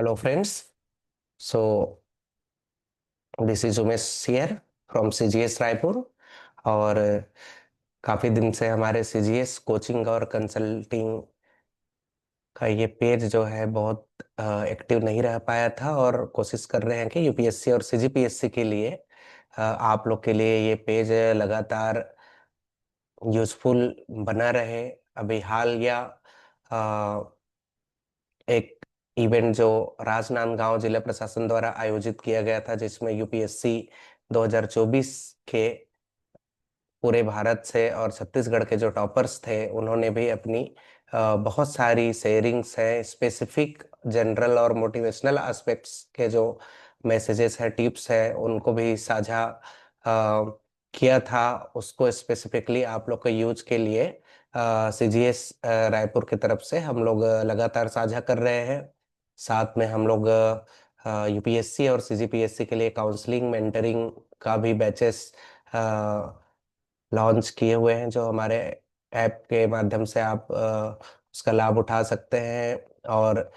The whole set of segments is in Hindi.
Hello friends. So this is Umesh here from CGS Raipur. और काफ़ी दिन से हमारे CGS कोचिंग और कंसल्टिंग का ये पेज जो है बहुत एक्टिव नहीं रह पाया था, और कोशिश कर रहे हैं कि यूपीएससी और सीजीपीएससी के लिए आप लोग के लिए ये पेज लगातार यूजफुल बना रहे। अभी हाल या एक इवेंट जो राजनांदगांव जिला प्रशासन द्वारा आयोजित किया गया था, जिसमें यूपीएससी 2024 के पूरे भारत से और छत्तीसगढ़ के जो टॉपर्स थे उन्होंने भी अपनी बहुत सारी शेयरिंग्स हैं, स्पेसिफिक जनरल और मोटिवेशनल एस्पेक्ट्स के जो मैसेजेस हैं, टिप्स हैं, उनको भी साझा किया था। उसको स्पेसिफिकली आप लोग के यूज के लिए सीजीएस रायपुर की तरफ से हम लोग लगातार साझा कर रहे हैं। साथ में हम लोग यूपीएससी और सीजीपीएससी के लिए काउंसलिंग मेंटरिंग का भी बैचेस लॉन्च किए हुए हैं, जो हमारे ऐप के माध्यम से आप उसका लाभ उठा सकते हैं। और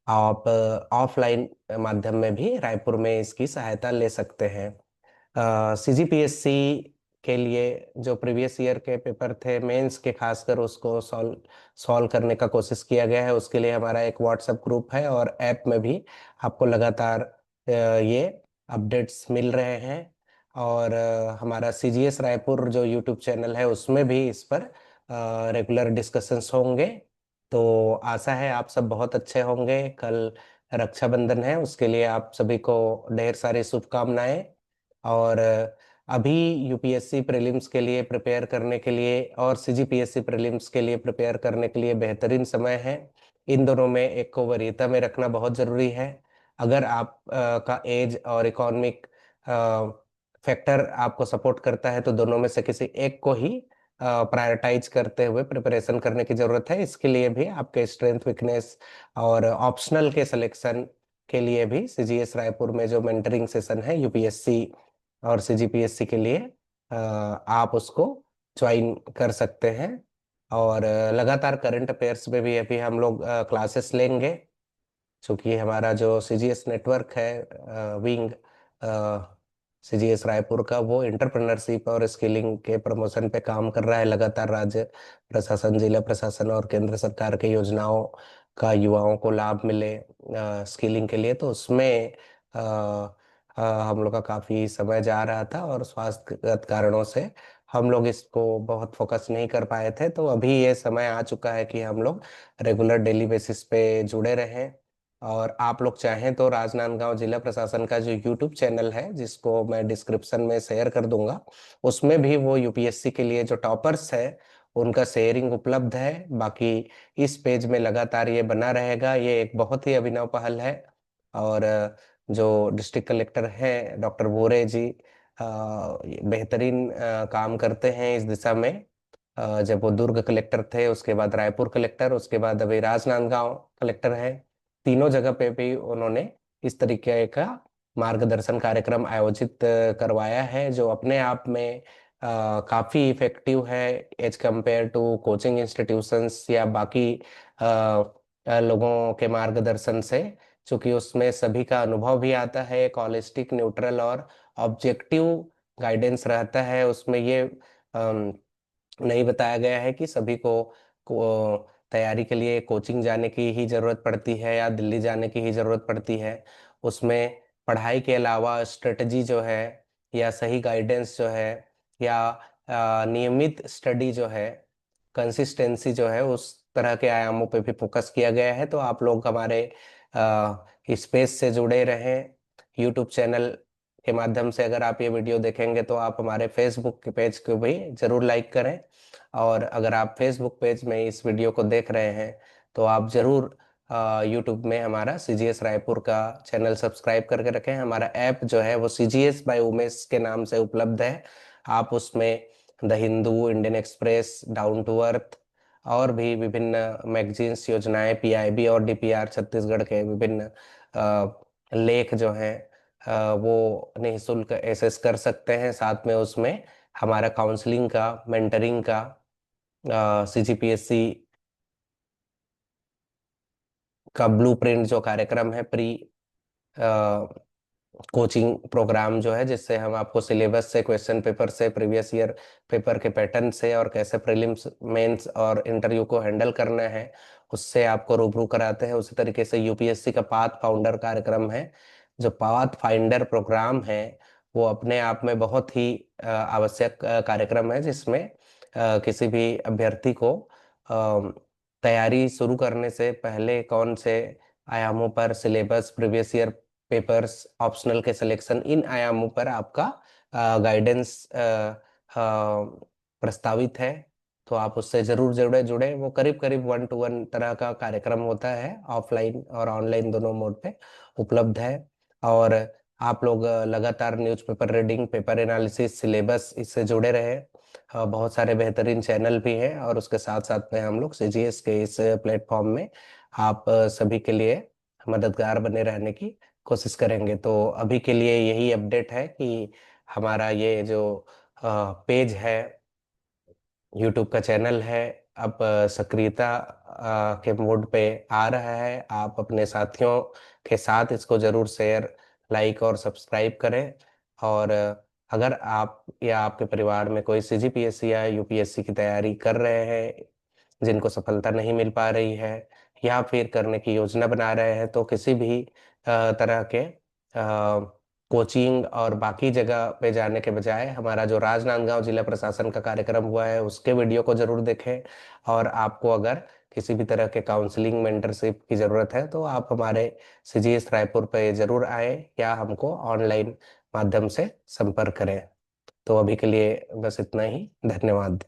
आप ऑफलाइन माध्यम में भी रायपुर में इसकी सहायता ले सकते हैं। सीजीपीएससी के लिए जो प्रीवियस ईयर के पेपर थे मेंस के, खासकर उसको सॉल्व करने का कोशिश किया गया है। उसके लिए हमारा एक व्हाट्सएप ग्रुप है, और ऐप में भी आपको लगातार ये अपडेट्स मिल रहे हैं। और हमारा सीजीएस रायपुर जो यूट्यूब चैनल है उसमें भी इस पर रेगुलर डिस्कशंस होंगे। तो आशा है आप सब बहुत अच्छे होंगे। कल रक्षाबंधन है, उसके लिए आप सभी को ढेर सारी शुभकामनाएं। और अभी यूपीएससी प्रीलिम्स के लिए प्रिपेयर करने के लिए और सीजीपीएससी प्रीलिम्स के लिए प्रिपेयर करने के लिए बेहतरीन समय है। इन दोनों में एक को वरीयता में रखना बहुत ज़रूरी है। अगर आप का एज और इकोनॉमिक फैक्टर आपको सपोर्ट करता है तो दोनों में से किसी एक को ही प्रायोरिटाइज करते हुए प्रिपरेशन करने की ज़रूरत है। इसके लिए भी आपके स्ट्रेंथ वीकनेस और ऑप्शनल के सिलेक्शन के लिए भी सीजीएस रायपुर में जो मेंटरिंग सेशन है यूपीएससी और सीजीपीएससी के लिए आप उसको ज्वाइन कर सकते हैं। और लगातार करंट अफेयर्स में भी अभी हम लोग क्लासेस लेंगे, चूंकि हमारा जो सीजीएस नेटवर्क है विंग सीजीएस रायपुर का, वो एंटरप्रेन्योरशिप और स्किलिंग के प्रमोशन पे काम कर रहा है लगातार। राज्य प्रशासन, जिला प्रशासन और केंद्र सरकार के योजनाओं का युवाओं को लाभ मिले स्किलिंग के लिए, तो उसमें अ, हम लोग का काफ़ी समय जा रहा था, और स्वास्थ्यगत कारणों से हम लोग इसको बहुत फोकस नहीं कर पाए थे। तो अभी ये समय आ चुका है कि हम लोग रेगुलर डेली बेसिस पे जुड़े रहें। और आप लोग चाहें तो राजनांदगांव जिला प्रशासन का जो यूट्यूब चैनल है, जिसको मैं डिस्क्रिप्शन में शेयर कर दूंगा, उसमें भी वो यूपीएससी के लिए जो टॉपर्स है उनका शेयरिंग उपलब्ध है। बाकी इस पेज में लगातार ये बना रहेगा। ये एक बहुत ही अभिनव पहल है। और जो डिस्ट्रिक्ट कलेक्टर हैं डॉक्टर भोरे जी बेहतरीन काम करते हैं इस दिशा में। जब वो दुर्ग कलेक्टर थे, उसके बाद रायपुर कलेक्टर, उसके बाद अभी राजनांदगांव कलेक्टर है, तीनों जगह पे भी उन्होंने इस तरीके का मार्गदर्शन कार्यक्रम आयोजित करवाया है, जो अपने आप में काफी इफेक्टिव है as compared to coaching institutions या बाकी लोगों के मार्गदर्शन से। चूंकि उसमें सभी का अनुभव भी आता है, एक हॉलिस्टिक, न्यूट्रल और ऑब्जेक्टिव गाइडेंस रहता है। उसमें ये नहीं बताया गया है कि सभी को तैयारी के लिए कोचिंग जाने की ही जरूरत पड़ती है या दिल्ली जाने की ही जरूरत पड़ती है। उसमें पढ़ाई के अलावा स्ट्रेटजी जो है, या सही गाइडेंस जो है, या नियमित स्टडी जो है, कंसिस्टेंसी जो है, उस तरह के आयामों पे भी फोकस किया गया है। तो आप लोग हमारे स्पेस से जुड़े रहें। यूट्यूब चैनल के माध्यम से अगर आप ये वीडियो देखेंगे तो आप हमारे फेसबुक के पेज को भी जरूर लाइक करें। और अगर आप फेसबुक पेज में इस वीडियो को देख रहे हैं तो आप जरूर यूट्यूब में हमारा सीजीएस रायपुर का चैनल सब्सक्राइब करके रखें। हमारा ऐप जो है वो सीजीएस बाय उमेश के नाम से उपलब्ध है। आप उसमें the Hindu, Indian Express, down to earth और भी विभिन्न मैगजीन्स, योजनाएं, पीआईबी और डीपीआर छत्तीसगढ़ के विभिन्न लेख जो हैं वो निःशुल्क एक्सेस कर सकते हैं। साथ में उसमें हमारा काउंसलिंग का, मेंटरिंग का, सीजीपीएससी का ब्लूप्रिंट जो कार्यक्रम है, प्री कोचिंग प्रोग्राम जो है, जिससे हम आपको सिलेबस से, क्वेश्चन पेपर से, प्रीवियस ईयर पेपर के पैटर्न से, और कैसे प्रीलिम्स, मेंस और इंटरव्यू को हैंडल करना है, उससे आपको रूबरू कराते हैं। उसी तरीके से यूपीएससी का पाथ फाउंडर कार्यक्रम है। जो पाथ फाइंडर प्रोग्राम है वो अपने आप में बहुत ही आवश्यक कार्यक्रम है, जिसमें किसी भी अभ्यर्थी को तैयारी शुरू करने से पहले कौन से आयामों पर syllabus, previous year papers, optional के सिलेक्शन, इन आयामों पर आपका गाइडेंस प्रस्तावित है। तो आप उससे जरूर जुड़े जुड़े वो करीब करीब 1 to 1 तरह का कार्यक्रम होता है, ऑफलाइन और ऑनलाइन दोनों मोड पे उपलब्ध है। और आप लोग लगातार newspaper reading, paper analysis, syllabus, इससे जुड़े रहे। बहुत सारे बेहतरीन चैनल भी हैं, और उसके साथ साथ में हम लोग सीजीएस के इस प्लेटफॉर्म में आप सभी के लिए मददगार बने रहने की कोशिश करेंगे। तो अभी के लिए यही अपडेट है कि हमारा ये जो पेज है, यूट्यूब का चैनल है, अब सक्रियता के मोड पे आ रहा है। आप अपने साथियों के साथ इसको जरूर शेयर, लाइक और सब्सक्राइब करें। और अगर आप या आपके परिवार में कोई सीजीपीएससी या यूपीएससी की तैयारी कर रहे हैं, जिनको सफलता नहीं मिल पा रही है, या फिर करने की योजना बना रहे हैं, तो किसी भी तरह के कोचिंग और बाकी जगह पे जाने के बजाय हमारा जो राजनांदगांव जिला प्रशासन का कार्यक्रम हुआ है उसके वीडियो को जरूर देखें। और आपको अगर किसी भी तरह के काउंसलिंग, मेंटरशिप की जरूरत है, तो आप हमारे सीजीएस रायपुर पे जरूर आए, या हमको ऑनलाइन माध्यम से संपर्क करें। तो अभी के लिए बस इतना ही। धन्यवाद।